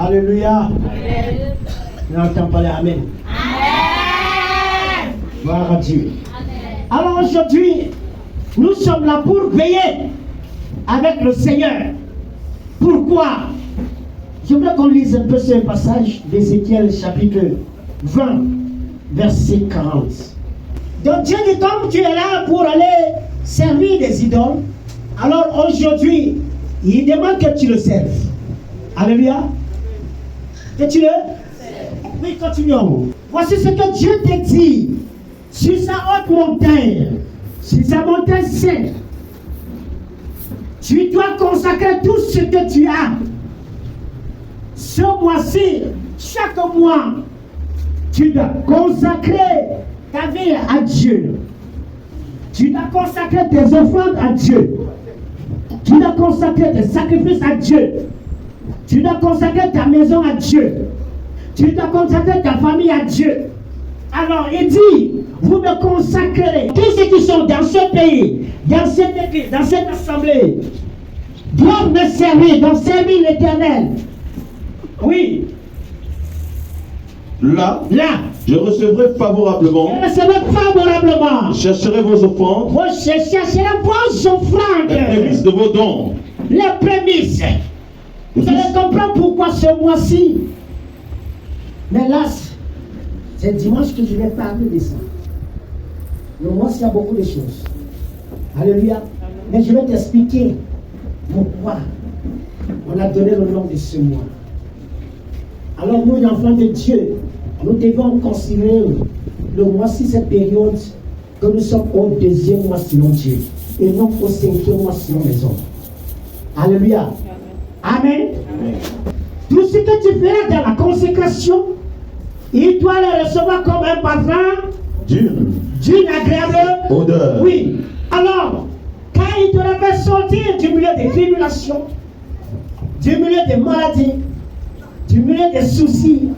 Alléluia. N'entends pas les Amen. Amen. Gloire à Dieu. Amen. Alors aujourd'hui, nous sommes là pour veiller avec le Seigneur. Pourquoi? Je voudrais qu'on lise un peu ce passage d'Ézéchiel chapitre 20, verset 40. Donc Dieu dit, comme tu es là pour aller servir des idoles, alors aujourd'hui, il demande que tu le serves. Alléluia. Que tu le... Oui, continuons. Voici ce que Dieu te dit sur sa haute montagne, sur sa montagne sainte. Tu dois consacrer tout ce que tu as. Ce mois-ci, chaque mois, tu dois consacrer ta vie à Dieu. Tu dois consacrer tes offrandes à Dieu. Tu dois consacrer tes sacrifices à Dieu. Tu dois consacrer ta maison à Dieu. Tu dois consacrer ta famille à Dieu. Alors il dit, vous me consacrerez. Tous ceux qui sont dans ce pays, dans cette église, dans cette assemblée, doivent me servir, doivent servir l'Éternel. Oui. Là, je recevrai favorablement. Je recevrai favorablement. Je chercherai vos offrandes. Je chercherai vos offrandes. Les prémices de vos dons. Les prémices. Vous allez comprendre pourquoi ce mois-ci. Mais là, c'est dimanche que je vais parler de ça. Le mois-ci, il y a beaucoup de choses. Alléluia. Mais je vais t'expliquer pourquoi on a donné le nom de ce mois. Alors nous, enfants de Dieu, nous devons considérer le mois-ci, cette période, que nous sommes au deuxième mois selon Dieu, et non au cinquième mois selon les hommes. Alléluia. Amen. Amen. Tout ce que tu feras dans la consécration, il doit le recevoir comme un parfum d'une agréable odeur. Oui. Alors, quand il te fait sortir du milieu des tribulations, du milieu des maladies, du milieu des soucis,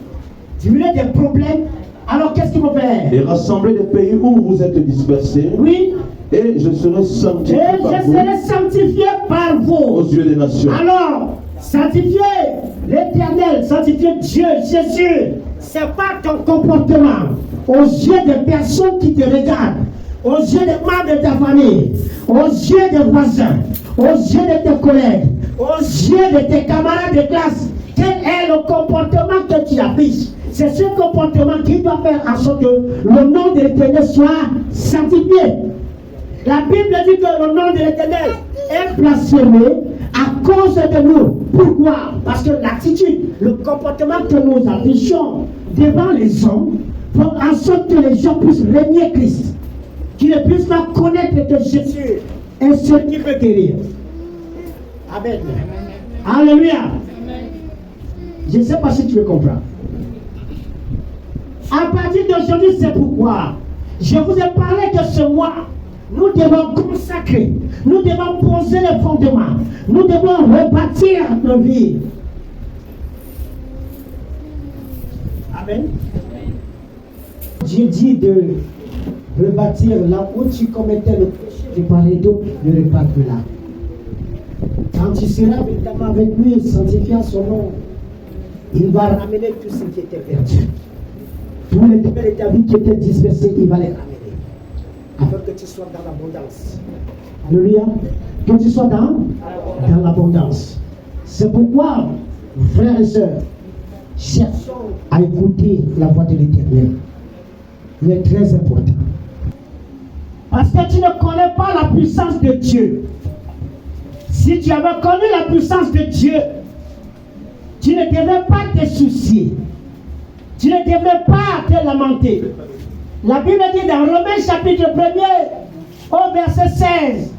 du milieu des problèmes, alors qu'est-ce qu'il faut faire? Et rassembler les pays où vous êtes dispersés. Oui. Et je serai sanctifié par vous aux yeux des nations. Alors, sanctifier l'Éternel, sanctifier Dieu, Jésus, c'est pas ton comportement aux yeux des personnes qui te regardent, aux yeux des membres de ta famille, aux yeux des voisins, aux yeux de tes collègues, aux yeux de tes camarades de classe. Quel est le comportement que tu affiches? C'est ce comportement qui doit faire en sorte que le nom de l'Éternel soit sanctifié. La Bible dit que le nom de l'Éternel est blasphémé à cause de nous. Pourquoi? Parce que l'attitude, le comportement que nous affichons devant les hommes, pour en sorte que les gens puissent régner Christ, qu'ils ne puissent pas connaître que Jésus est ce qui peut guérir. Amen. Alléluia. Je ne sais pas si tu veux comprendre. À partir d'aujourd'hui, c'est pourquoi je vous ai parlé que ce mois, nous devons consacrer, nous devons poser les fondements, nous devons rebâtir nos vies. Amen. Dieu dit de rebâtir là où tu commettais le péché, de parler d'eau, ne rebâtir là. Quand tu seras véritablement avec lui, sanctifiant son nom, il va ramener tout ce qui était perdu. Tous les domaines de ta vie qui étaient dispersés, il va les ramener. Afin que tu sois dans l'abondance. Alléluia. Que tu sois dans l'abondance. C'est pourquoi, frères et sœurs, cherchons à écouter la voix de l'Éternel. Il est très important. Parce que tu ne connais pas la puissance de Dieu. Si tu avais connu la puissance de Dieu, tu ne devais pas te soucier. Tu ne devais pas te lamenter. La Bible dit dans Romains chapitre 1er au verset 16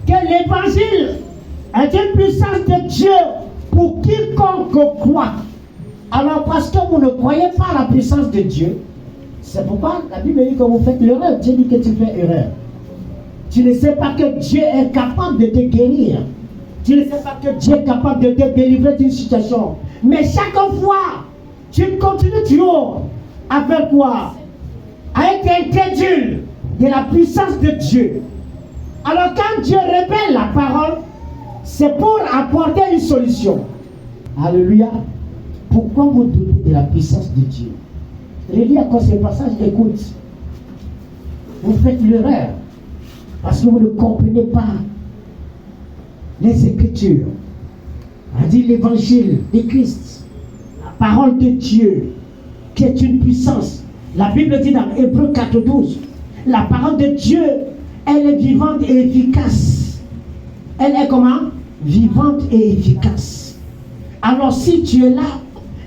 que l'évangile est une puissance de Dieu pour quiconque croit. Alors parce que vous ne croyez pas à la puissance de Dieu, c'est pourquoi la Bible dit que vous faites l'erreur. Dieu dit que tu fais erreur. Tu ne sais pas que Dieu est capable de te guérir. Tu ne sais pas que Dieu est capable de te délivrer d'une situation. Mais chaque fois, tu continues toujours à faire quoi? À être incrédule de la puissance de Dieu. Alors quand Dieu révèle la parole, c'est pour apporter une solution. Alléluia. Pourquoi vous doutez de la puissance de Dieu? Relis encore ce passage, écoute. Vous faites l'erreur parce que vous ne comprenez pas les Écritures. On dit l'évangile de Christ, la parole de Dieu, qui est une puissance. La Bible dit dans Hébreux 4:12, la parole de Dieu, elle est vivante et efficace. Elle est comment? Vivante et efficace. Alors si tu es là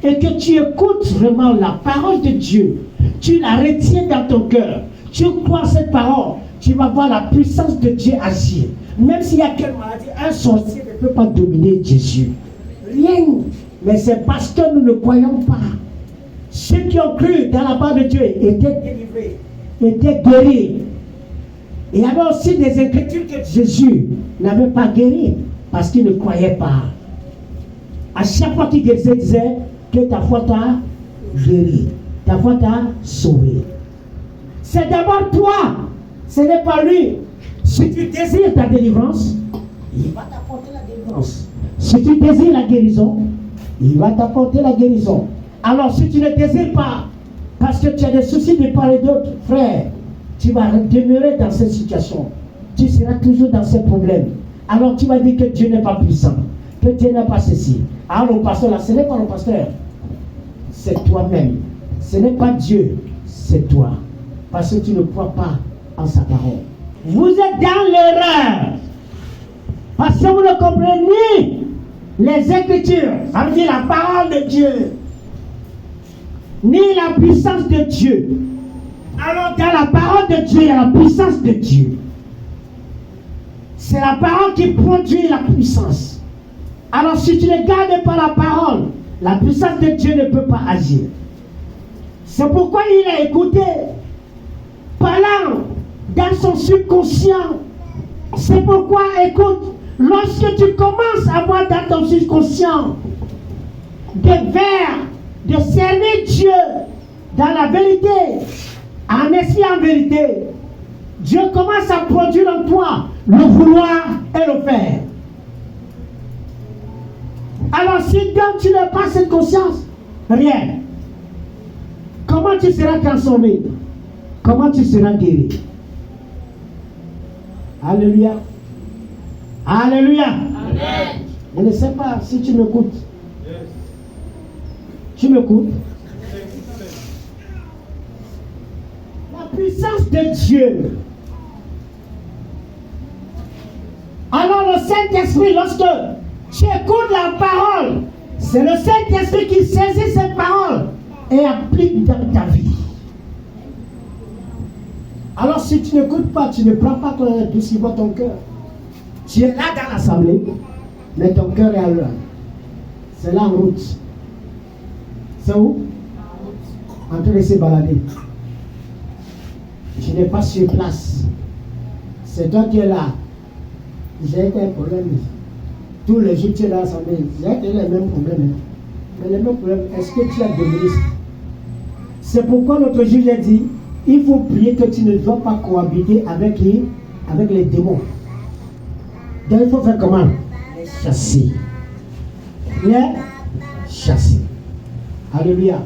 et que tu écoutes vraiment la parole de Dieu, tu la retiens dans ton cœur, tu crois cette parole, tu vas voir la puissance de Dieu agir. Même s'il y a quelle maladie, un sorcier ne peut pas dominer Jésus. Rien. Mais c'est parce que nous ne croyons pas. Ceux qui ont cru dans la parole de Dieu étaient délivrés, étaient guéris. Il y avait aussi des écritures que Jésus n'avait pas guéri parce qu'il ne croyait pas. À chaque fois qu'il guérissait, il disait que ta foi t'a guéri, ta foi t'a sauvé. C'est d'abord toi, ce n'est pas lui. Si tu désires ta délivrance, il va t'apporter la délivrance. Si tu désires la guérison, il va t'apporter la guérison. Alors si tu ne désires pas, parce que tu as des soucis de part et d'autre, frère, tu vas demeurer dans cette situation. Tu seras toujours dans ces problèmes. Alors tu vas dire que Dieu n'est pas puissant, que Dieu n'est pas ceci. Alors le pasteur là, ce n'est pas le pasteur, c'est toi-même. Ce n'est pas Dieu, c'est toi. Parce que tu ne crois pas en sa parole. Vous êtes dans l'erreur. Parce que vous ne comprenez ni les Écritures, ça veut dire la parole de Dieu, ni la puissance de Dieu. Alors dans la parole de Dieu, il y a la puissance de Dieu. C'est la parole qui produit la puissance. Alors si tu ne gardes pas la parole, la puissance de Dieu ne peut pas agir. C'est pourquoi il a écouté, parlant dans son subconscient. C'est pourquoi, écoute, lorsque tu commences à voir dans ton subconscient des vers de servir Dieu dans la vérité, en esprit en vérité, Dieu commence à produire en toi le vouloir et le faire. Alors si donc tu n'as pas cette conscience, rien. Comment tu seras transformé? Comment tu seras guéri? Alléluia. Alléluia. Amen. Je ne sais pas si tu m'écoutes. Yes. Tu m'écoutes? La puissance de Dieu. Alors le Saint-Esprit, lorsque tu écoutes la parole, c'est le Saint-Esprit qui saisit cette parole et applique dans ta vie. Alors si tu n'écoutes pas, tu ne prends pas doucement ton cœur. Tu es là dans l'assemblée, mais ton cœur est à l'heure. C'est là en route. C'est où? En train de se balader. Je n'ai pas sur place. C'est toi qui es là. J'ai un problème. Tous les jours tu es dans l'assemblée. J'ai les mêmes problèmes. Mais les mêmes problèmes, est-ce que tu as dominé? C'est pourquoi notre juge a dit, il faut prier que tu ne dois pas cohabiter avec les démons. Donc il faut faire comment? Les chasser. Les chasser. Alléluia.